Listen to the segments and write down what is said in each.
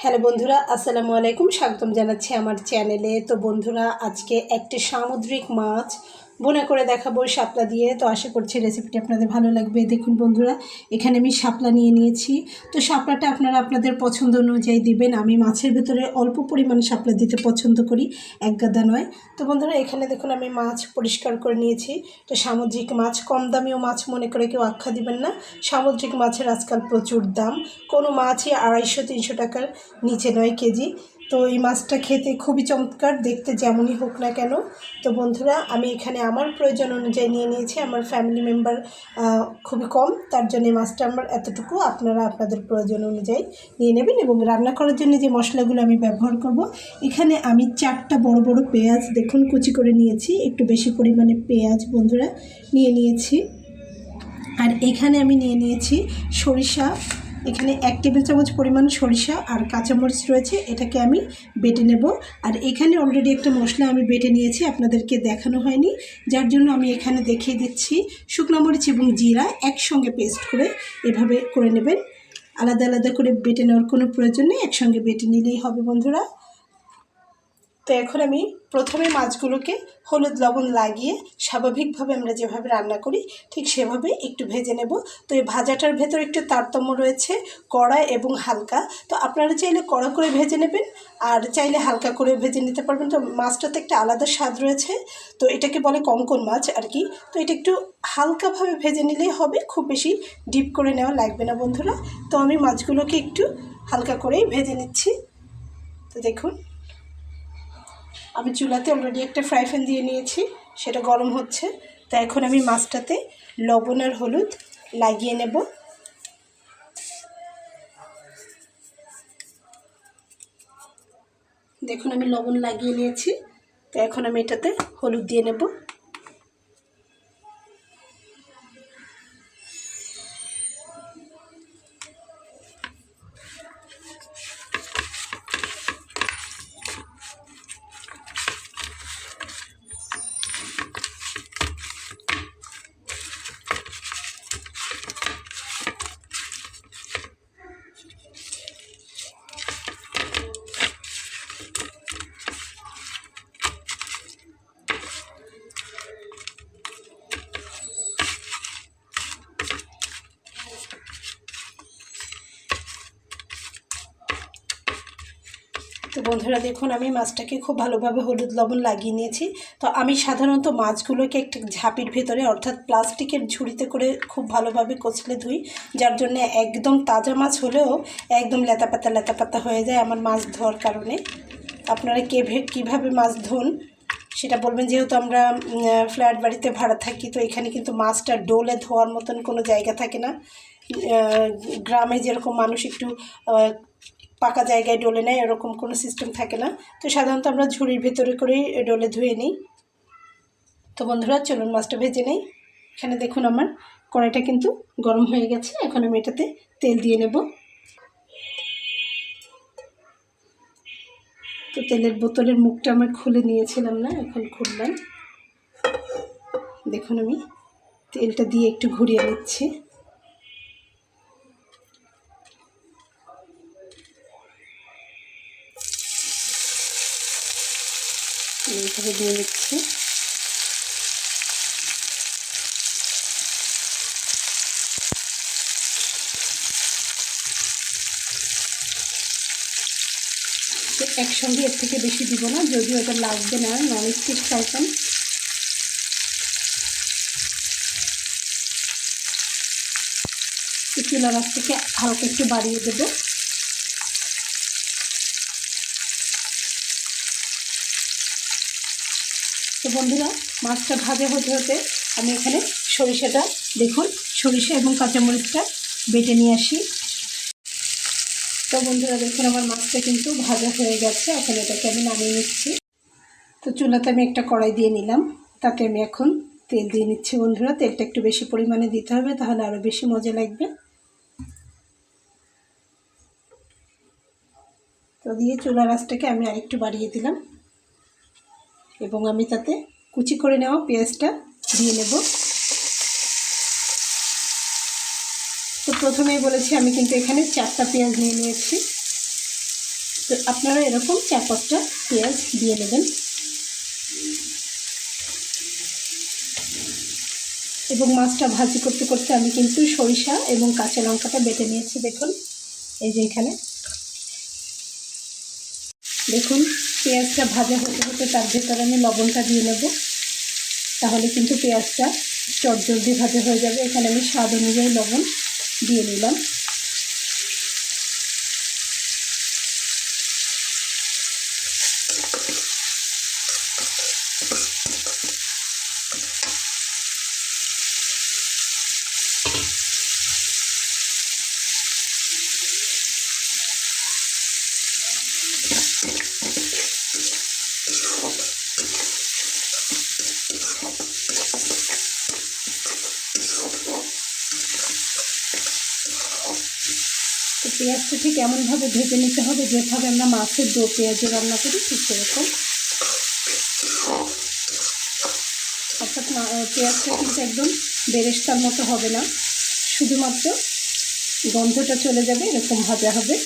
Hello বন্ধুরা, আসসালামু আলাইকুম। স্বাগতম জানাচ্ছি আমার চ্যানেলে। তো বন্ধুরা, আজকে একটি সামুদ্রিক মাছ বোনা করে দেখাবো শাপলা দিয়ে। তো আশা করছি রেসিপিটি আপনাদের ভালো লাগবে। দেখুন বন্ধুরা, এখানে আমি শাপলা নিয়ে নিয়েছি। তো শাপলাটা আপনারা আপনাদের পছন্দ অনুযায়ী দিবেন। আমি মাছের ভেতরে অল্প পরিমাণ শাপলা দিতে পছন্দ করি, এক গাদা নয়। তো বন্ধুরা, এখানে দেখুন আমি মাছ পরিষ্কার করে নিয়েছি। তো সামুদ্রিক মাছ, কম দামিও মাছ মনে করে কেউ আখ্যা দিবেন না। সামুদ্রিক মাছের আজকাল প্রচুর দাম। কোনো মাছই 250-300 টাকার নিচে নয় কেজি। তো এই মাছটা খেতে খুবই চমৎকার, দেখতে যেমনই হোক না কেন। তো বন্ধুরা, আমি এখানে আমার প্রয়োজন অনুযায়ী নিয়ে নিয়েছি। আমার ফ্যামিলি মেম্বার খুবই কম, তার জন্য এই মাছটা আমার এতটুকু। আপনারা আপনাদের প্রয়োজন অনুযায়ী নিয়ে নেবেন। এবং রান্না করার জন্য যে মশলাগুলো আমি ব্যবহার করব, এখানে আমি 4টা বড় বড় পেঁয়াজ দেখুন কুচি করে নিয়েছি। একটু বেশি পরিমাণে পেঁয়াজ বন্ধুরা নিয়ে নিয়েছি। আর এখানে আমি নিয়ে নিয়েছি সরিষা। এখানে 1 টেবিল চামচ পরিমাণ সরিষা আর কাঁচামরিচ রয়েছে, এটাকে আমি বেটে নেব। আর এখানে অলরেডি একটা মশলা আমি বেটে নিয়েছি, আপনাদেরকে দেখানো হয়নি, যার জন্য আমি এখানে দেখিয়ে দিচ্ছি। শুকনো মরিচ এবং জিরা একসঙ্গে পেস্ট করে এভাবে করে নেবেন। আলাদা আলাদা করে বেটে নেওয়ার কোনো প্রয়োজন নেই, একসঙ্গে বেটে নিলেই হবে বন্ধুরা। তো এখন আমি প্রথমে মাছগুলোকে হলুদ লবণ লাগিয়ে স্বাভাবিকভাবে আমরা যেভাবে রান্না করি ঠিক সেভাবে একটু ভেজে নেব। তো এই ভাজাটার ভেতর একটু তারতম্য রয়েছে, কড়া এবং হালকা। তো আপনারা চাইলে কড়া করে ভেজে নেবেন, আর চাইলে হালকা করে ভেজে নিতে পারবেন। তো মাছটাতে একটা আলাদা স্বাদ রয়েছে। তো এটাকে বলে কঙ্কন মাছ আর কি। তো এটা একটু হালকাভাবে ভেজে নিলেই হবে, খুব বেশি ডিপ করে নেওয়া লাগবে না বন্ধুরা। তো আমি মাছগুলোকে একটু হালকা করেই ভেজে নিচ্ছি। তো দেখুন, আমি চুলাতে অলরেডি একটা ফ্রাই প্যান দিয়ে নিয়েছি, সেটা গরম হচ্ছে। তো এখন আমি মাছটাতে লবণ আর হলুদ লাগিয়ে নেব। দেখুন আমি লবণ লাগিয়ে নিয়েছি। তো এখন আমি এটাতে হলুদ দিয়ে নেব। তো বন্ধুরা দেখুন, আমি মাছটাকে খুব ভালোভাবে হলুদ লবণ লাগিয়ে নিয়েছি। তো আমি সাধারণত মাছগুলোকে একটা ঝাঁপির ভেতরে অর্থাৎ প্লাস্টিকের ঝুড়িতে করে খুব ভালোভাবে কচলে ধুই, যার জন্য একদম তাজা মাছ হলেও একদম লেতাপাতা হয়ে যায় আমার মাছ ধোয়ার কারণে। আপনারা কীভাবে মাছ ধোন সেটা বলবেন। যেহেতু আমরা ফ্ল্যাট বাড়িতে ভাড়া থাকি, তো এখানে কিন্তু মাছটা ডোলে ধোয়ার মতন কোনো জায়গা থাকে না। গ্রামে যেরকম মানুষ একটু পাকা জায়গায় ডলে নেয়, এরকম কোনো সিস্টেম থাকে না। তো সাধারণত আমরা ঝুড়ির ভেতরে করেই ডলে ধুয়ে নিই। তো বন্ধুরা চলুন মাছটা ভেজে নেই। এখানে দেখুন আমার কড়াইটা কিন্তু গরম হয়ে গেছে। এখন আমি এটাতে তেল দিয়ে নেব। তো তেলের বোতলের মুখটা আমার খুলে নিয়েছিলাম না, এখন খুললাম। দেখুন আমি তেলটা দিয়ে একটু ঘুরিয়ে নিচ্ছি। এইভাবে দিয়ে নিচ্ছি। তো একসঙ্গে এর থেকে বেশি দিব না, যদিও এটা লাগবে না, ননস্টিক ফ্রাই প্যান। চুলার আঁচটাকে হালকা একটু বাড়িয়ে দেবো। তো বন্ধুরা, মাছটা ভাজা হতে হতে আমি এখানে সরিষাটা দেখুন, সরিষা এবং কাঁচামরিচটা বেটে নিয়ে আসি। তো বন্ধুরা দেখুন, আমার মাছটা কিন্তু ভাজা হয়ে গেছে। এখন এটাকে আমি নামিয়ে নিচ্ছি। তো চুলাতে আমি একটা কড়াই দিয়ে নিলাম, তাতে আমি এখন তেল দিয়ে নিচ্ছি বন্ধুরা। তেলটা একটু বেশি পরিমাণে দিতে হবে, তাহলে আরও বেশি মজা লাগবে। তো দিয়ে চুলার আঁচটাকে আমি আরেকটু বাড়িয়ে দিলাম এবং আমি তাতে কুচি করে নেওয়া পেঁয়াজটা দিয়ে নেব। তো প্রথমেই বলেছি আমি কিন্তু এখানে 4টা পেঁয়াজ নিয়ে নিয়েছি। তো আপনারা এরকম 4-5টা পেঁয়াজ দিয়ে নেবেন এবং মাছটা ভাজি করতে করতে আমি কিন্তু সরিষা এবং কাঁচা লঙ্কাটা বেটে নিয়েছি। দেখুন এই যে এখানে দেখুন পেঁয়াজটা ভাজা হতে হতে তার ভেতরে আমি লবণটা দিয়ে নেব, তাহলে কিন্তু পেঁয়াজটা চটজলদি ভাজা হয়ে যাবে। এখানে আমি স্বাদ অনুযায়ী লবণ দিয়ে নিলাম। তো পেঁয়াজটা ঠিক এমনভাবে ভেজে নিতে হবে যেভাবে আমরা মাছের দো পেঁয়াজে রান্না করি ঠিক সেরকম। অর্থাৎ পেঁয়াজটা কিন্তু একদম বেরেস্তার মতো হবে না, শুধুমাত্র গন্ধটা চলে যাবে এরকম ভাজা হবে।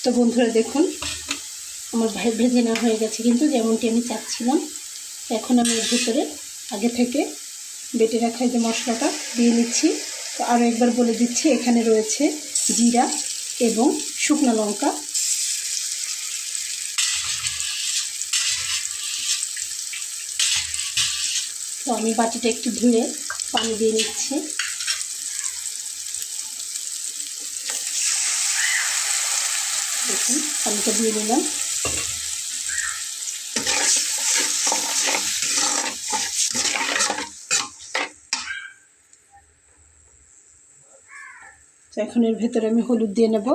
তো বন্ধুরা দেখুন আমার ভেজে নেওয়া হয়ে গেছে কিন্তু যেমনটি আমি চাচ্ছিলাম। এখন আমি এর ভিতরে আগে থেকে বেটে রাখা যে মশলাটা দিয়ে নিচ্ছি। তো আরও একবার বলে দিচ্ছি, এখানে রয়েছে জিরা এবং শুকনো লঙ্কা। তো আমি বাটিটা একটু ধুয়ে পানি দিয়ে নিচ্ছি। দেখুন পানিটা দিয়ে নিলাম। তো এখন এর ভেতরে আমি হলুদ দিয়ে নেব।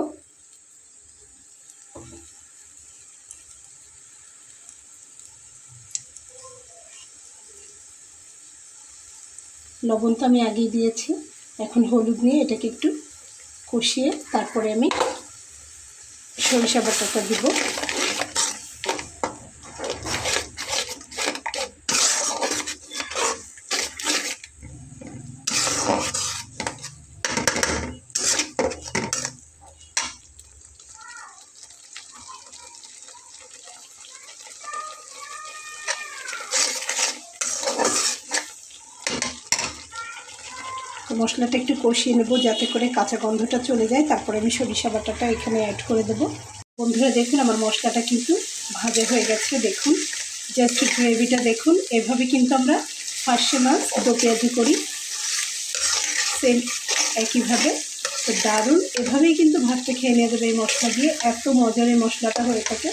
লবণ তো আমি আগেই দিয়েছি। এখন হলুদ নিয়ে এটাকে একটু কষিয়ে তারপরে আমি সরিষা বাটাটা দিব। তো মশলাটা একটু কষিয়ে নেব যাতে করে কাঁচা গন্ধটা চলে যায়, তারপরে আমি সরিষা বাটাটা এখানে অ্যাড করে দেব। বন্ধুরা দেখুন আমার মশলাটা কিন্তু ভাজা হয়ে গেছে। দেখুন জাস্ট গ্রেভিটা দেখুন। এভাবে কিন্তু আমরা ফার্স্টে মাছ দো পেঁয়াজি করি, সেম একইভাবে। তো দারুণ, এভাবেই কিন্তু ভাতটা খেয়ে নিয়ে যাবে এই মশলা দিয়ে, এত মজার এই মশলাটা হয়ে থাকে।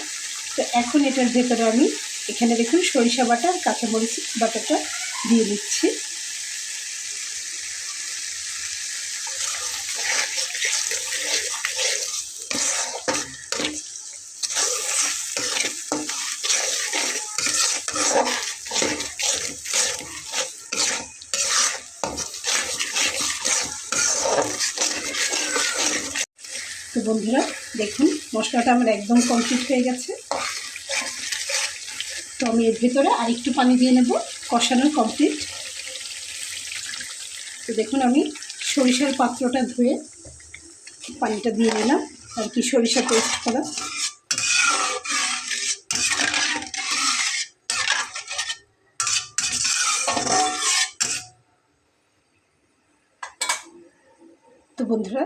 তো এখন এটার ভেতরে আমি এখানে দেখুন সরিষা বাটা আর কাঁচামরিচ বাটাটা দিয়ে দিচ্ছি। তো বন্ধুরা দেখুন মশলাটা আমার একদম কমপ্লিট হয়ে গেছে। তো আমি এর ভেতরে আরেকটু পানি দিয়ে নেব, কষানো কমপ্লিট। তো দেখুন আমি সরিষার পাত্রটা ধুয়ে পানিটা দিয়ে নিলাম, আর কি সরিষা পেস্ট করা। তো বন্ধুরা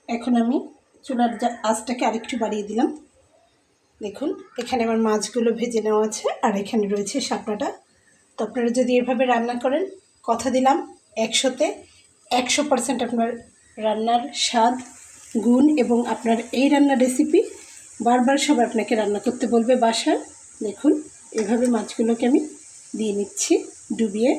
এখন আমি চুলার আঁচটাকে আরেকটু বাড়িয়ে দিলাম। দেখুন এখানে আমার মাছগুলো ভেজে নেওয়া আছে আর এখানে রয়েছে শাপলাটা। তো আপনারা যদি এভাবে রান্না করেন, কথা দিলাম 100তে 100% আপনার রান্নার স্বাদ, গুণ এবং আপনার এই রান্নার রেসিপি বারবার সবাই আপনাকে রান্না করতে বলবে বাসায়। দেখুন এভাবে মাছগুলোকে আমি দিয়ে নিচ্ছি ডুবিয়ে।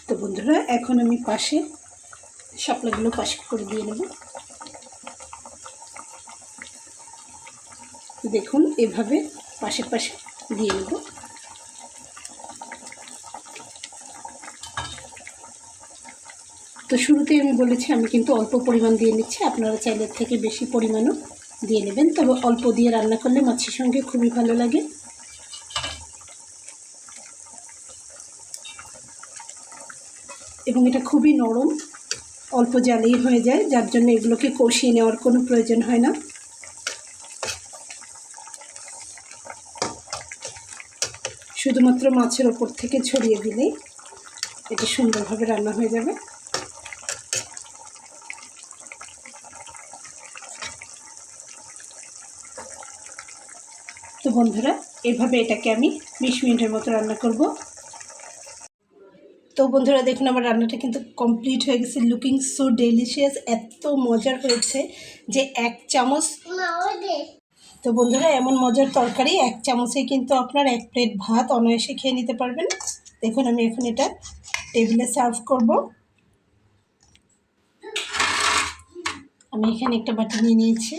তো বন্ধুরা এখন আমি পাশে শাপলাগুলো পাশে করে দিয়ে নেব। দেখুন এভাবে পাশে পাশে দিয়ে নেব। তো শুরুতেই আমি বলেছি আমি কিন্তু অল্প পরিমাণ দিয়ে নিচ্ছি, আপনারা চাইলে থেকে বেশি পরিমাণও দিয়ে নেবেন, তবে অল্প দিয়ে রান্না করলে মাছের সঙ্গে খুবই ভালো লাগে। এবং এটা খুবই নরম, অল্প জালেই হয়ে যায়, যার জন্য এগুলোকে কষিয়ে নেওয়ার কোনো প্রয়োজন হয় না। শুধুমাত্র মাছের ওপর থেকে ছড়িয়ে দিলেই এটা সুন্দরভাবে রান্না হয়ে যাবে। তো বন্ধুরা এভাবে এটাকে আমি 20 মিনিটের মতো রান্না করব। তো বন্ধুরা দেখুন আমার রান্নাটা কিন্তু কমপ্লিট হয়ে গেছে। লুকিং সো ডেলিশিয়াস, এত মজার হয়েছে যে 1 চামচ। তো বন্ধুরা এমন মজার তরকারি 1 চামচে কিন্তু আপনার 1 প্লেট ভাত অনায়াসে খেয়ে নিতে পারবেন। দেখুন আমি এখন এটা টেবিলে সার্ভ করব। আমি এখানে একটা বাটি নিয়ে নিয়েছি।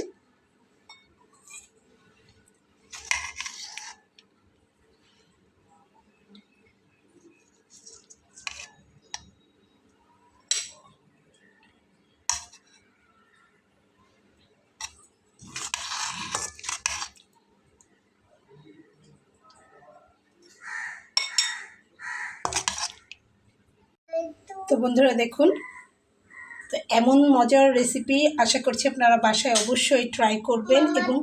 তো বন্ধুরা দেখুন, তো এমন মজার রেসিপি আশা করছি আপনারা বাসায় অবশ্যই ট্রাই করবেন, এবং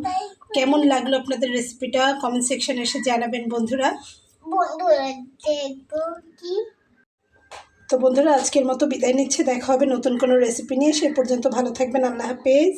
কেমন লাগলো আপনাদের রেসিপিটা কমেন্ট সেকশনে এসে জানাবেন বন্ধুরা। তো বন্ধুরা আজকের মতো বিদায় নিচ্ছে, দেখা হবে নতুন কোনো রেসিপি নিয়ে। সে পর্যন্ত ভালো থাকবেন, আল্লাহ হাফেজ।